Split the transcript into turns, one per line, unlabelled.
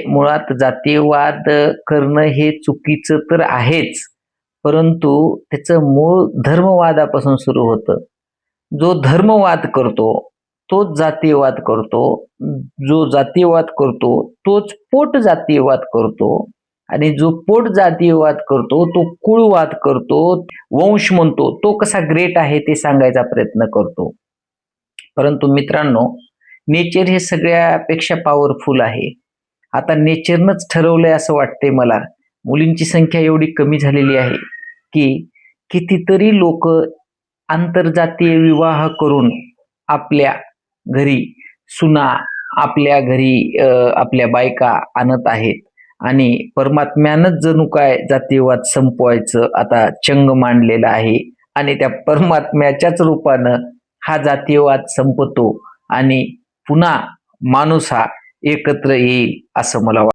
मुळात जातीयवाद करणं हे चुकीचं तर आहेच, परंतु त्याचं मूळ धर्मवादापासून सुरू होतं. जो धर्मवाद करतो, तोच जातीयवाद करतो. जो जातीयवाद करतो, तोच पोट जातीयवाद करतो आणि जो पोट जातीयवाद करतो, तो कुळवाद करतो, वंश म्हणतो. तो कसा ग्रेट आहे ते सांगायचा प्रयत्न करतो. परंतु मित्रांनो, नेचर हे सगळ्यापेक्षा पॉवरफुल आहे. आता नेचरनंच ठरवलंय असं वाटतंय मला. मुलींची संख्या एवढी कमी झालेली आहे की कितीतरी लोक आंतरजातीय विवाह करून आपल्या घरी सुना, आपल्या घरी आपल्या बायका आणत आहेत आणि परमात्म्यानंच जणू काय जातीयवाद संपवायचं आता चंग मांडलेलं आहे आणि त्या परमात्म्याच्याच रूपानं हा जातीयवाद संपतो आणि पुन्हा माणूस हा एकत्र येईल असं मला वाटतं.